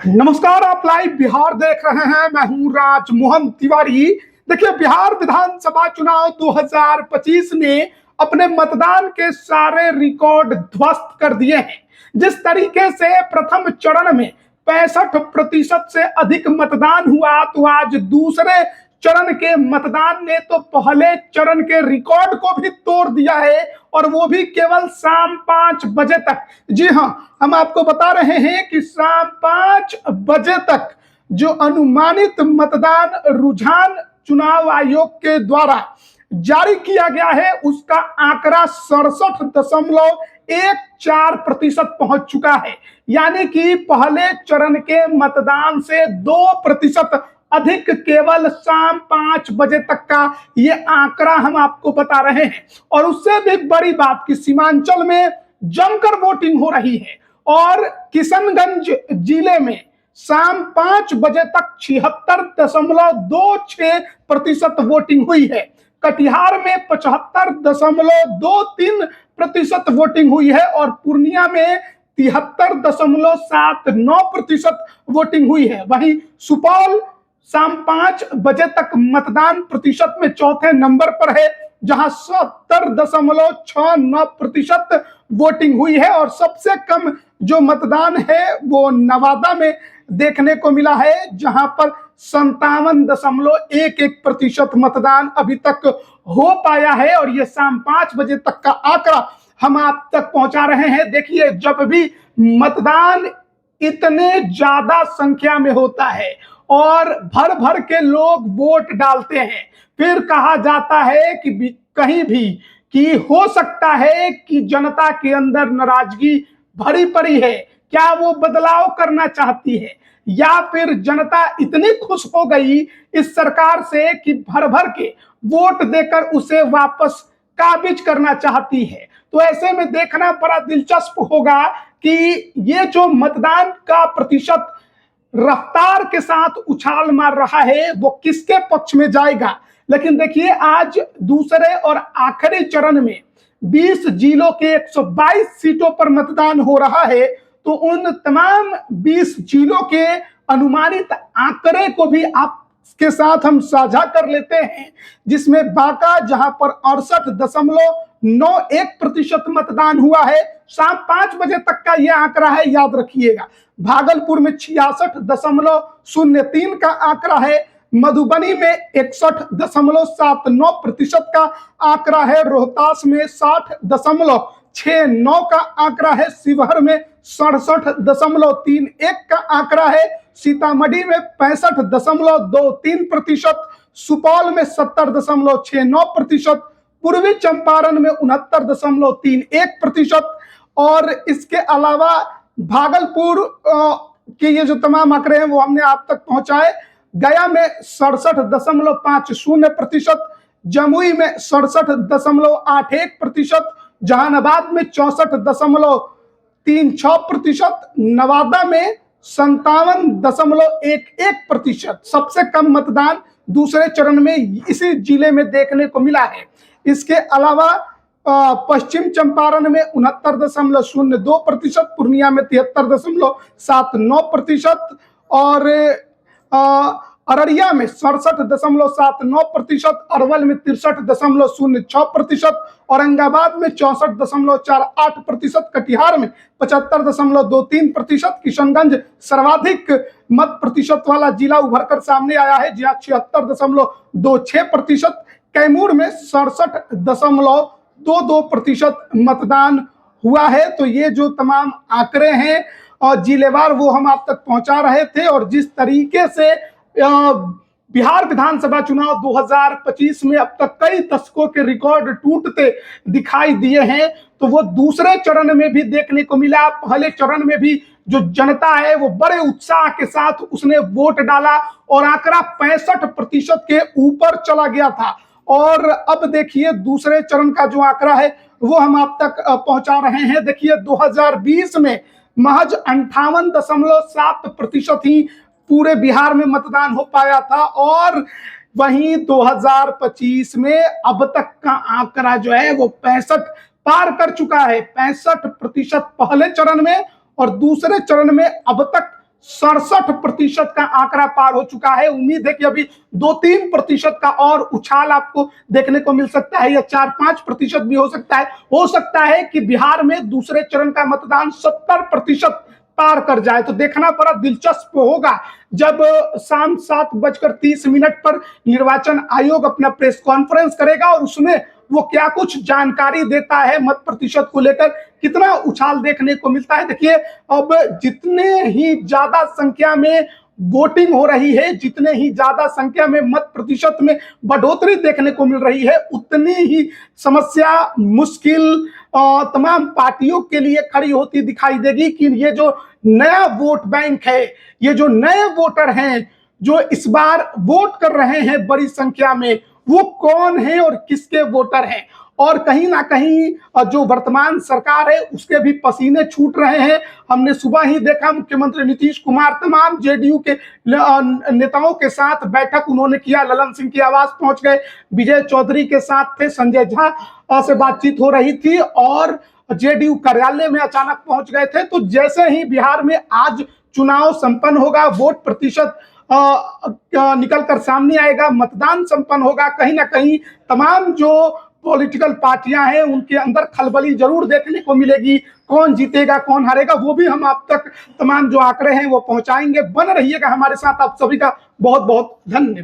नमस्कार, आप लाइव बिहार देख रहे हैं। मैं हूं राजमोहन तिवारी। देखिए, बिहार विधानसभा चुनाव 2025 ने अपने मतदान के सारे रिकॉर्ड ध्वस्त कर दिए हैं। जिस तरीके से प्रथम चरण में 65% से अधिक मतदान हुआ, तो आज दूसरे चरण के मतदान ने तो पहले चरण के रिकॉर्ड को भी तोड़ दिया है, और वो भी केवल शाम 5 बजे तक। जी हां, हम आपको बता रहे हैं कि शाम 5 बजे तक जो अनुमानित मतदान रुझान चुनाव आयोग के द्वारा जारी किया गया है, उसका आंकड़ा 67.14% पहुंच चुका है। यानी कि पहले चरण के मतदान से 2% अधिक केवल शाम 5 बजे तक का ये आंकड़ा हम आपको बता रहे हैं। और उससे भी बड़ी बात कि सीमांचल में जमकर वोटिंग हो रही है, और किशनगंज जिले में शाम 5 बजे तक 76.26% वोटिंग हुई है। कटिहार में 75.23% वोटिंग हुई है, और पूर्णिया में 73.79% वोटिंग हुई है। वहीं सुपौल शाम 5 बजे तक मतदान प्रतिशत में चौथे नंबर पर है, जहां 70.69% वोटिंग हुई है। और सबसे कम जो मतदान है वो नवादा में देखने को मिला है, जहां पर 57.11% मतदान अभी तक हो पाया है। और ये शाम 5 बजे तक का आंकड़ा हम आप तक पहुंचा रहे हैं। देखिए, जब भी मतदान इतने ज्यादा संख्या में होता है और भर भर के लोग वोट डालते हैं, फिर कहा जाता है कि कहीं भी कि हो सकता है कि जनता के अंदर नाराजगी भरी पड़ी है। क्या वो बदलाव करना चाहती है, या फिर जनता इतनी खुश हो गई इस सरकार से कि भर भर के वोट देकर उसे वापस काबिज करना चाहती है। तो ऐसे में देखना बड़ा दिलचस्प होगा कि ये जो मतदान का प्रतिशत रफ्तार के साथ उछाल मार रहा है, वो किसके पक्ष में जाएगा। लेकिन देखिए, आज दूसरे और आखिरी चरण में 20 जिलों के 122 सीटों पर मतदान हो रहा है। तो उन तमाम 20 जिलों के अनुमानित आंकड़े को भी आपके साथ हम साझा कर लेते हैं, जिसमें बांका, जहां पर 68.91% मतदान हुआ है, शाम 5 बजे तक का यह आंकड़ा है, याद रखिएगा। भागलपुर में 66.03 का आंकड़ा है, मधुबनी में 61.79% का आंकड़ा है, रोहतास में 60.69 का आंकड़ा है, शिवहर में 67.31 का आंकड़ा है, सीतामढ़ी में 65.23%, सुपौल में 70.69%, पूर्वी चंपारण में 69.31%। और इसके अलावा भागलपुर के ये जो तमाम आंकड़े हैं वो हमने आप तक पहुंचाए। गया में 67.50%, जमुई में 67.81%, जहानाबाद में 64.36%, नवादा में 57.11%। सबसे कम मतदान दूसरे चरण में इसी जिले में देखने को मिला है। इसके अलावा पश्चिम चंपारण में 69.02%, पूर्णिया में 73.79%, और अररिया में 67.79%, अरवल में 63.06%, औरंगाबाद में 64.48%, कटिहार में 75.23%, किशनगंज सर्वाधिक मत प्रतिशत वाला जिला उभर कर सामने आया है, जहां 76.26%, कैमूर में 67.22% मतदान हुआ है। तो ये जो तमाम आंकड़े हैं और जिलेवार वो हम आप तक पहुंचा रहे थे। और जिस तरीके से बिहार विधानसभा चुनाव 2025 में अब तक कई दशकों के रिकॉर्ड टूटते दिखाई दिए हैं, तो वो दूसरे चरण में भी देखने को मिला। पहले चरण में भी जो जनता है वो बड़े उत्साह के साथ उसने वोट डाला, और आंकड़ा 65% के ऊपर चला गया था। और अब देखिए, दूसरे चरण का जो आंकड़ा है वो हम आप तक पहुंचा रहे हैं। देखिए, 2020 में महज 58.7% ही पूरे बिहार में मतदान हो पाया था, और वहीं 2025 में अब तक का आंकड़ा जो है वो 65 पार कर चुका है। 65% पहले चरण में, और दूसरे चरण में अब तक 67% का आंकड़ा पार हो चुका है। उम्मीद है कि अभी 2-3% का और उछाल आपको देखने को मिल सकता है, या 4-5% भी हो सकता है। हो सकता है कि बिहार में दूसरे चरण का मतदान 70% पार कर जाए। तो देखना बड़ा दिलचस्प होगा जब शाम 7:30 पर निर्वाचन आयोग अपना प्रेस कॉन्फ्रेंस करेगा और उसमें वो क्या कुछ जानकारी देता है मत प्रतिशत को लेकर, कितना उछाल देखने को मिलता है। देखिए, अब जितने ही ज्यादा संख्या में वोटिंग हो रही है, जितने ही ज्यादा संख्या में मत प्रतिशत में बढ़ोतरी देखने को मिल रही है, उतनी ही समस्या मुश्किल तमाम पार्टियों के लिए खड़ी होती दिखाई देगी कि ये जो नया वोट बैंक है, ये जो नए वोटर हैं जो इस बार वोट कर रहे हैं बड़ी संख्या में, वो कौन है और किसके वोटर हैं। और कहीं ना कहीं जो वर्तमान सरकार है उसके भी पसीने छूट रहे हैं। हमने सुबह ही देखा मुख्यमंत्री नीतीश कुमार तमाम जेडीयू के नेताओं के साथ बैठक उन्होंने किया, ललन सिंह की आवास पहुंच गए, विजय चौधरी के साथ थे, संजय झा से बातचीत हो रही थी और जेडीयू कार्यालय में अचानक पहुंच गए थे। तो जैसे ही बिहार में आज चुनाव संपन्न होगा, वोट प्रतिशत निकल कर सामने आएगा, मतदान संपन्न होगा, कहीं ना कहीं तमाम जो पॉलिटिकल पार्टियां हैं उनके अंदर खलबली जरूर देखने को मिलेगी। कौन जीतेगा कौन हारेगा वो भी हम आप तक तमाम जो आंकड़े हैं वो पहुंचाएंगे। बन रहिएगा हमारे साथ। आप सभी का बहुत बहुत धन्यवाद।